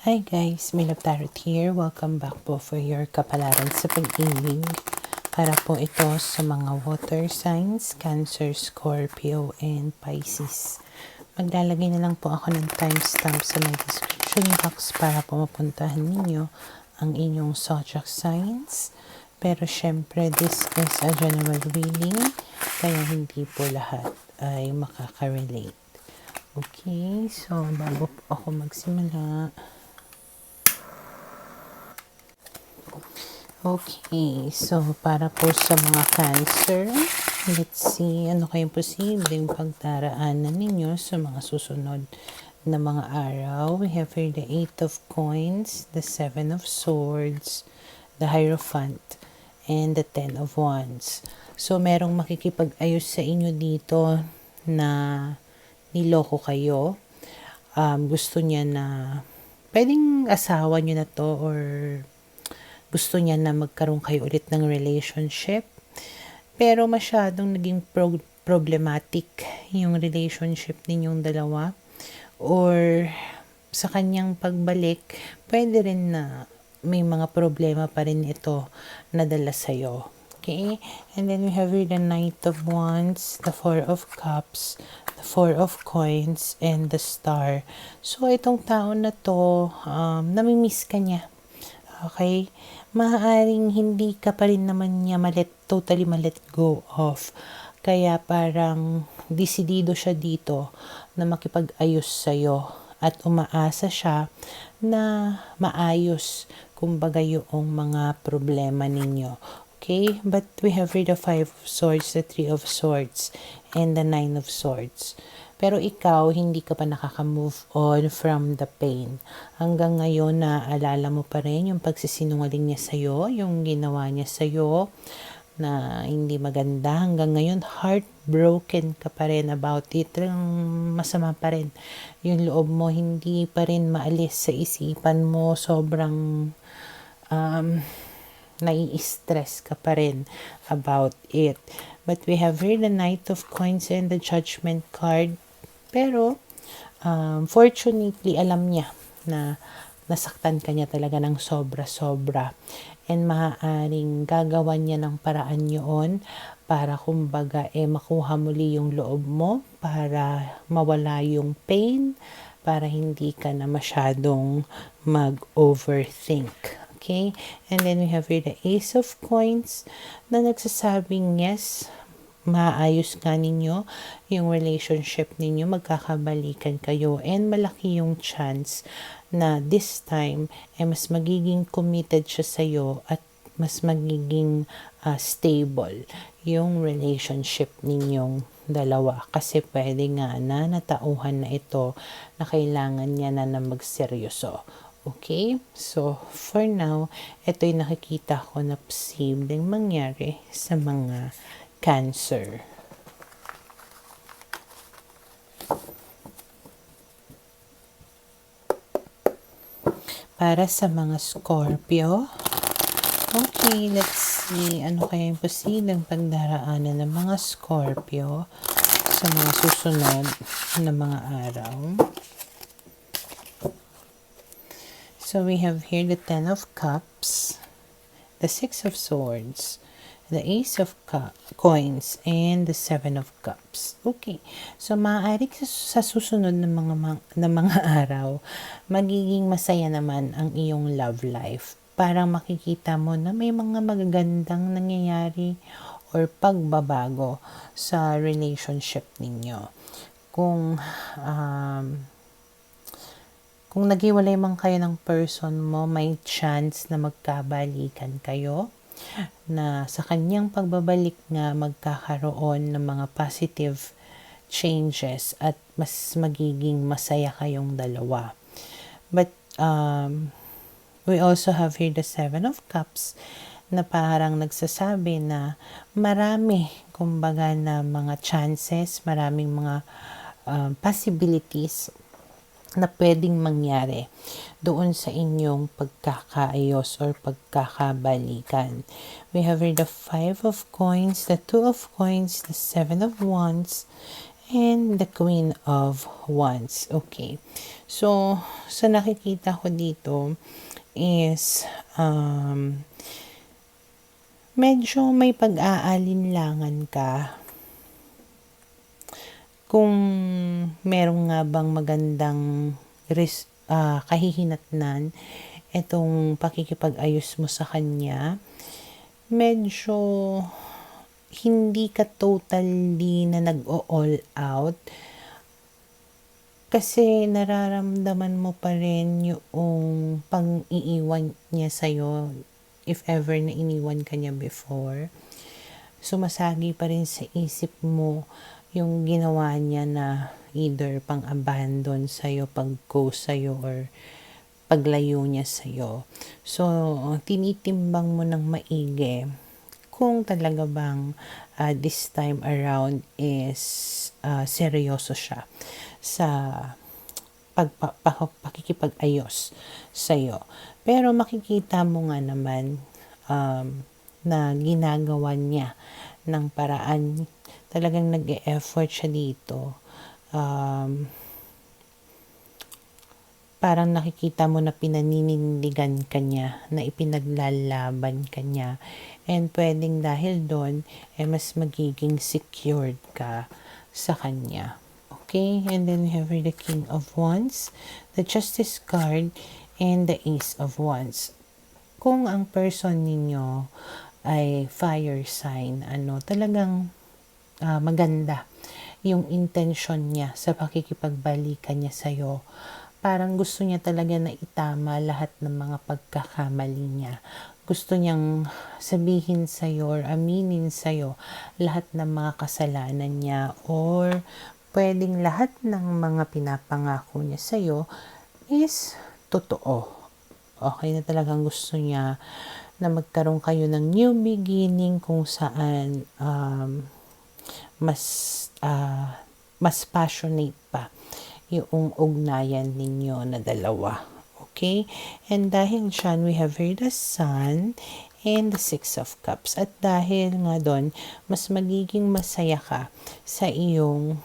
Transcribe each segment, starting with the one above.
Hi guys, May Love Tarot here. Welcome back po for your kapalaran sa pag-ibig. Para po ito sa mga water signs, Cancer, Scorpio, and Pisces. Maglalagay na lang po ako ng timestamp sa my description box para po mapuntahan ninyo ang inyong zodiac signs. Pero syempre, this is a general reading, kaya hindi po lahat ay makaka-relate. Okay, so bago po ako magsimula, okay, so para po sa mga Cancer, let's see ano kayong posibleng pagdaraanan ninyo sa mga susunod na mga araw. We have here the 8 of Coins, the 7 of Swords, the Hierophant, and the 10 of Wands. So merong makikipag-ayos sa inyo dito na niloko kayo. Gusto niya na pwedeng asawa niyo na to, or gusto niya na magkaroon kayo ulit ng relationship, pero masyadong naging problematic yung relationship ninyong dalawa, or sa kanyang pagbalik pwede rin na may mga problema pa rin ito na dala sa'yo. Okay, and then we have here the Knight of Wands, the 4 of Cups, the 4 of Coins, and the Star. So itong tao na to, namimiss ka niya. Okay? Maaaring hindi ka pa rin naman niya totally ma-let go of. Kaya parang desidido siya dito na makipag-ayos sa'yo at umaasa siya na maayos kumbaga yung mga problema ninyo. Okay? But we have here the 5 of Swords, the 3 of Swords, and the 9 of Swords. Pero ikaw, hindi ka pa nakaka-move on from the pain. Hanggang ngayon, naaalala mo pa rin yung pagsisinungaling niya sa'yo, yung ginawa niya sa'yo na hindi maganda. Hanggang ngayon, heartbroken ka pa rin about it. Masama pa rin. Yung loob mo, hindi pa rin maalis sa isipan mo. Sobrang nai-stress ka pa rin about it. But we have here the Knight of Coins and the Judgment card. Pero, fortunately, alam niya na nasaktan ka niya talaga ng sobra-sobra. And maaaring gagawan niya ng paraan yun para kumbaga makuha muli yung loob mo, para mawala yung pain, para hindi ka na masyadong mag-overthink. Okay? And then we have here the Ace of Coins na nagsasabing yes, maayos ka ninyo yung relationship ninyo, magkakabalikan kayo, and malaki yung chance na this time mas magiging committed siya sa'yo at mas magiging stable yung relationship ninyong dalawa, kasi pwede nga na natauhan na ito na kailangan niya na magseryoso. Okay? So, for now, ito yung nakikita ko na posibleng mangyari sa mga Cancer. Para sa mga Scorpio, okay, let's see ano kaya yung posibleng pagdaraanan ng mga Scorpio sa mga susunod na mga araw. So we have here the 10 of Cups, the 6 of Swords, the Ace of Coins, and the 7 of Cups. Okay. So maaari sa susunod na mga araw, magiging masaya naman ang iyong love life. Parang makikita mo na may mga magagandang nangyayari or pagbabago sa relationship ninyo. Kung naghiwalay man kayo ng person mo, may chance na magkabalikan kayo, na sa kanyang pagbabalik nga magkakaroon ng mga positive changes at mas magiging masaya kayong dalawa. But we also have here the 7 of Cups na parang nagsasabi na marami kumbaga na mga chances, maraming mga possibilities na pwedeng mangyari doon sa inyong pagkakaayos or pagkakabalikan. We have here the 5 of Coins, the 2 of Coins, the 7 of Wands, and the Queen of Wands. Okay. So, sa nakikita ko dito is medyo may pag-aalinlangan ka kung meron nga bang magandang kahihinatnan itong pakikipag-ayos mo sa kanya. Medyo hindi ka totally na nag-all out kasi nararamdaman mo pa rin yung pang-iiwan niya sa'yo if ever na iniwan ka niya before. Sumasagi pa rin sa isip mo yung ginawa niya na either pang-abandon sa'yo, pag-ghost sa'yo, or paglayo niya sa'yo. So, tinitimbang mo ng maigi kung talaga bang this time around is seryoso siya sa pakikipag-ayos sa'yo. Pero makikita mo nga naman na ginagawa niya ng paraan. Talagang nag-e-effort siya dito. Parang nakikita mo na pinaninindigan ka niya, na ipinaglalaban ka niya. And pwedeng dahil doon, mas magiging secured ka sa kanya. Okay? And then we have the King of Wands, the Justice card, and the Ace of Wands. Kung ang person ninyo ay fire sign, talagang maganda yung intention niya sa pakikipagbalikan niya sa'yo. Parang gusto niya talaga na itama lahat ng mga pagkakamali niya. Gusto niyang sabihin sa'yo or aminin sa'yo lahat ng mga kasalanan niya, or pwedeng lahat ng mga pinapangako niya sa'yo is totoo. Okay, na talagang gusto niya na magkaroon kayo ng new beginning kung saan mas passionate pa yung ugnayan ninyo na dalawa. Okay? And dahil dyan, we have here the Sun and the Six of Cups. At dahil nga doon, mas magiging masaya ka sa inyong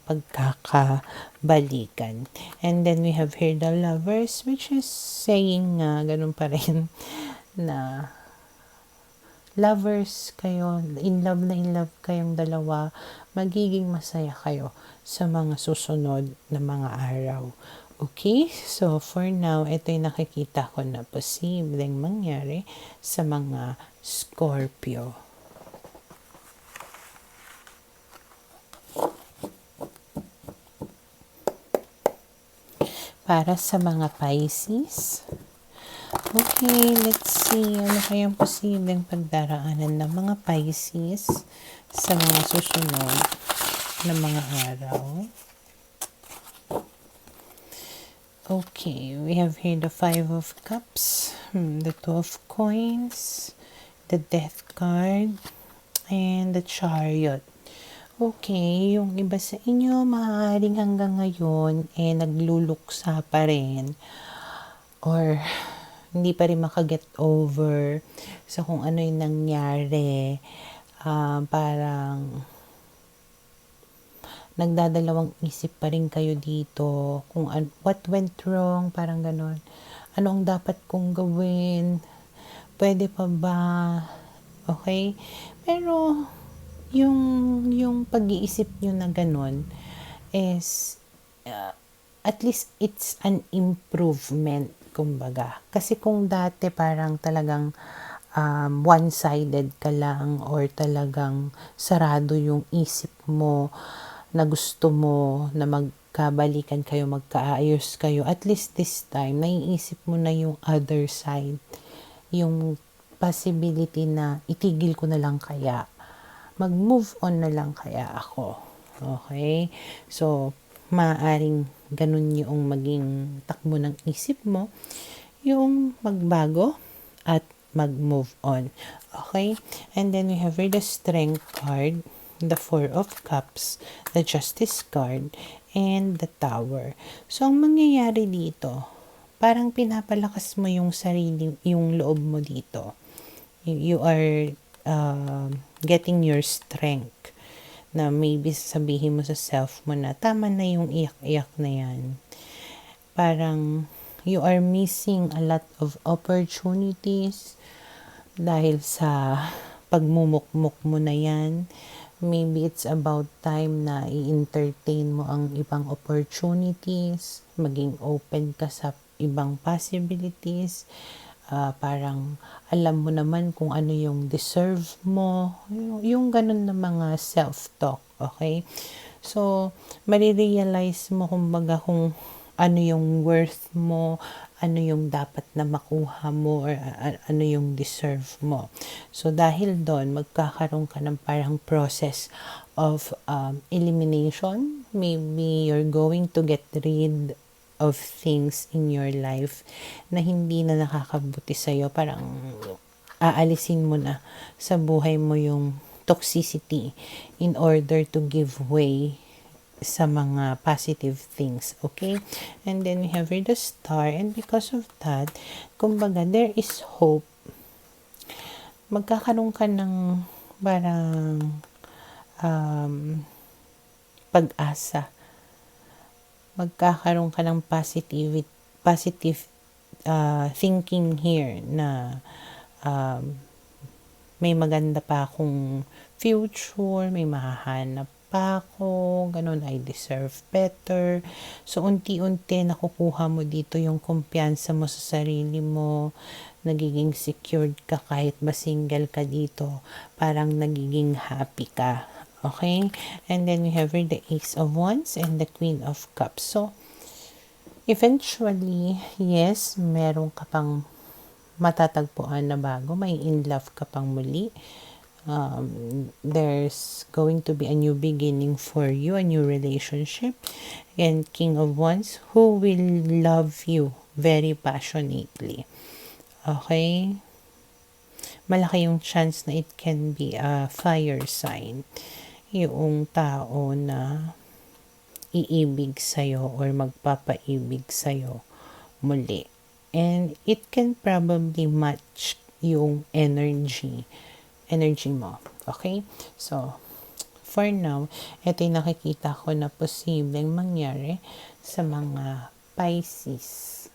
pagkakabalikan. And then we have here the Lovers, which is saying ganun pa rin na lovers kayo, in love kayong dalawa, magiging masaya kayo sa mga susunod na mga araw. Okay? So, for now, ito yung nakikita ko na posibleng mangyari sa mga Scorpio. Para sa mga Pisces, okay, let's see. Ano kayang posibleng pagdaraanan ng mga Pisces sa mga susunod na mga araw? Okay, we have here the Five of Cups, the Two of Coins, the Death card, and the Chariot. Okay, yung iba sa inyo, maaaring hanggang ngayon, nagluluksa pa rin, or hindi pa rin makaget over sa kung ano yung nangyari. Parang nagdadalawang isip pa rin kayo dito kung what went wrong, parang ganon. Ano ang dapat kong gawin? Pwede pa ba? Okay? Pero yung pag-iisip nyo na ganon is at least it's an improvement, kumbaga. Kasi kung dati parang talagang one-sided ka lang, or talagang sarado yung isip mo na gusto mo na magkabalikan kayo, magkaayos kayo, at least this time, naiisip mo na yung other side. Yung possibility na itigil ko na lang kaya. Mag-move on na lang kaya ako. Okay? So, maaaring ganun yung maging takbo ng isip mo, yung magbago at mag-move on. Okay? And then we have the Strength card, the Four of Cups, the Justice card, and the Tower. So, ang mangyayari dito, parang pinapalakas mo yung sarili, yung loob mo dito. You are getting your strength na maybe sabihin mo sa self mo na tama na yung iyak-iyak na yan. Parang you are missing a lot of opportunities dahil sa pagmumukmuk mo na yan. Maybe it's about time na i-entertain mo ang ibang opportunities, maging open ka sa ibang possibilities. Parang alam mo naman kung ano yung deserve mo, yung ganun na mga self-talk, okay? So, marirealize mo kumbaga kung ano yung worth mo, ano yung dapat na makuha mo, or ano yung deserve mo. So, dahil doon, magkakaroon ka ng parang process of elimination. Maybe you're going to get rid of things in your life na hindi na nakakabuti sa'yo. Parang aalisin mo na sa buhay mo yung toxicity in order to give way sa mga positive things, okay? And then we have here the star, and because of that, kumbaga, there is hope. Magkakaroon ka ng parang pag-asa. Magkakaroon ka ng positive thinking here na may maganda pa akong future, may mahahanap pa ako, ganun, I deserve better. So, unti-unti nakukuha mo dito yung kumpiyansa mo sa sarili mo, nagiging secured ka kahit ba single ka dito, parang nagiging happy ka. Okay? And then we have here the Ace of Wands and the Queen of Cups. So, eventually, yes, meron ka pang matatagpuan na bago. May in love ka pang muli. There's going to be a new beginning for you, a new relationship. And King of Wands, who will love you very passionately. Okay? Malaki yung chance na it can be a fire sign. Yung tao na iibig sa'yo or magpapaibig sa'yo muli. And it can probably match yung energy mo. Okay? So, for now, ito yung nakikita ko na posibleng mangyari sa mga Pisces.